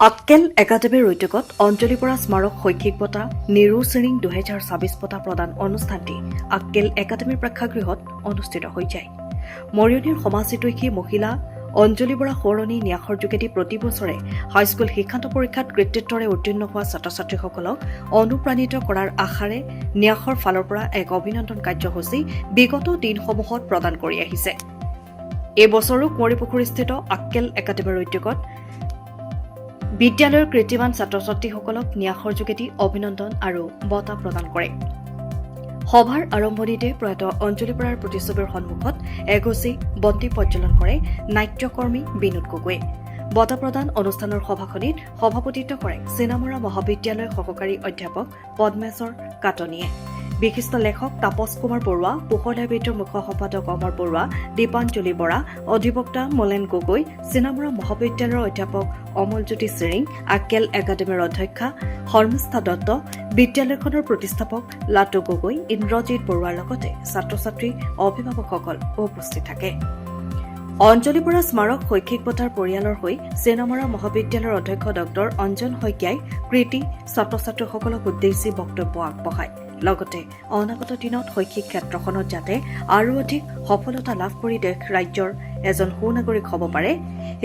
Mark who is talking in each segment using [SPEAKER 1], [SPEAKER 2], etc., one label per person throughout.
[SPEAKER 1] আক্কেল একাডেমীৰ উদ্যোগত অঞ্জলি বৰা স্মাৰক শৈক্ষিক বঁটা নেৰু শ্ৰেণী 2026 বঁটা প্ৰদান অনুষ্ঠানটি আক্কেল একাডেমীৰ প্ৰেক্ষাগৃহত অনুষ্ঠিত হৈ যায়। মৰিয়নিৰ সমাজহিতৈষী মহিলা অঞ্জলি বৰা সোঁৱৰণী ন্যাসৰ যোগেদি প্ৰতি বছৰে হাইস্কুল শিক্ষান্ত পৰীক্ষাত কৃতিত্বৰে উত্তীৰ্ণ হোৱা ছাত্ৰ ছাত্ৰীসকলক অনুপ্ৰাণিত কৰাৰ আশাৰে ন্যাসৰ ফালৰ পৰা এক অভিনন্দন কাৰ্যসূচী বিগত দিনসমূহত প্ৰদান কৰি আহিছে। এই বছৰো কুঁৱৰীপুখুৰীস্থিত আক্কেল একাডেমীৰ উদ্যোগত বিদ্যালয়ৰ কৃতিমান ছাত্ৰ ছাত্ৰীসকলক ন্যাসৰ যোগেদি অভিনন্দন আৰু বঁটা প্ৰদান কৰে। সভাৰ আৰম্ভণিতে প্ৰয়াত অঞ্জলি বৰাৰ প্ৰতিচ্ছবিৰ সন্মুখত এগছি বন্তি প্ৰজ্বলন কৰে নাট্যকৰ্মী বিনোদ গগৈয়ে। বঁটা প্ৰদান অনুষ্ঠানৰ সভাখনিত সভাপতিত্ব কৰে চিনামৰা মহাবিদ্যালয়ৰ সহকাৰী অধ্যাপক পদ্মেশ্বৰ কাটনীয়ে। বিশিষ্ট লেখক তাপস কুমাৰ বৰুৱা, পোহৰ লাইব্ৰেৰীৰ মুখ্য সম্পাদক অমৰ বৰুৱা, দীপাঞ্জলি বৰা, অধিবক্তা মলেন গগৈ, চিনামৰা মহাবিদ্যালয়ৰ অধ্যাপক অমলজ্যোতি চিৰিং, আক্কেল একাডেমীৰ অধ্যক্ষা শৰ্মিষ্ঠা দত্ত, বিদ্যালয়খনৰ প্ৰতিষ্ঠাপক লাটু গগৈ, ইন্দ্ৰজিৎ বৰুৱাৰ লগতে ছাত্ৰ ছাত্ৰী অভিভাৱকসকল উপস্থিত থাকে। অঞ্জলি বৰা স্মাৰক শৈক্ষিক বঁটাৰ পৰিয়ালৰ হৈ চিনামৰা মহাবিদ্যালয়ৰ অধ্যক্ষ ডঃ অঞ্জন শইকীয়াই কৃতি ছাত্ৰ ছাত্ৰীসকলক উদ্দেশ্যি বক্তব্য আগবঢ়ায়। লগতে অনাগত দিনত শৈক্ষিক ক্ষেত্ৰখনত যাতে আৰু অধিক সফলতা লাভ কৰি দেশ ৰাজ্যৰ এজন সুনাগৰিক হ'ব পাৰে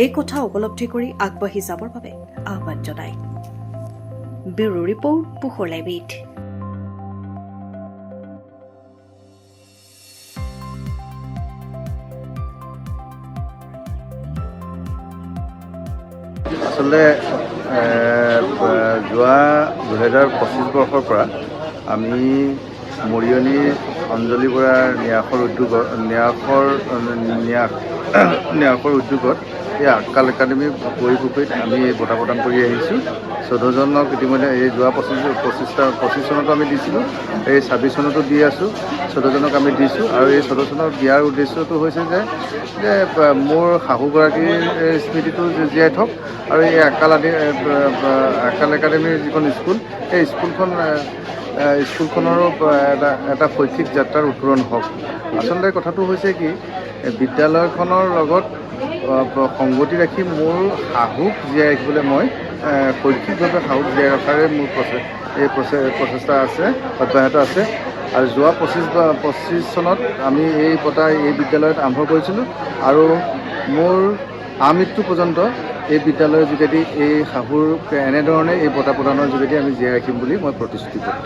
[SPEAKER 1] এই কথা উপলব্ধি কৰি আগবাঢ়ি যাবৰ বাবে আহ্বান জনায়। ব্যুৰো ৰিপৰ্ট, পোহৰ লাইব্ৰেৰী।
[SPEAKER 2] আচলতে যোৱা 2025 বৰ্ষৰ পৰা আমি মৰিয়নিৰ অঞ্জলি বৰাৰ ন্যাসৰ উদ্যোগত এই আক্কেল একাডেমী কুঁৱৰীপুখুৰীত আমি বঁটা প্ৰদান কৰি আহিছোঁ। 14জনক ইতিমধ্যে এই যোৱা 25 চনতো আমি দিছিলোঁ, এই 26 চনতো দি আছোঁ, 14জনক আমি দিছোঁ। আৰু এই 14জনক দিয়াৰ উদ্দেশ্যটো হৈছে যে মোৰ শাহুগৰাকীৰ স্মৃতিটো জীয়াই থওক আৰু এই আক্কেল একাডেমীৰ যিখন স্কুল, সেই স্কুলখনৰো এটা শৈক্ষিক যাত্ৰাৰ উত্তৰণ হওক। আচলতে কথাটো হৈছে কি, বিদ্যালয়খনৰ লগত সংগতি ৰাখি মোৰ শাহুক জীয়াই ৰাখিবলৈ মই শৈক্ষিকভাৱে শাহুক জীয়াই ৰখাৰে মোৰ প্ৰচেষ্টা আছে, অব্যাহত আছে। আৰু যোৱা 25 চনত আমি এই বঁটা এই বিদ্যালয়ত আৰম্ভ কৰিছিলোঁ আৰু মোৰ আমৃত্যু পৰ্যন্ত এই বিদ্যালয়ৰ যোগেদি এই শাহুৰ এনেধৰণে এই বঁটা প্ৰদানৰ যোগেদি আমি জীয়াই ৰাখিম বুলি মই প্ৰতিশ্ৰুতিবদ্ধ।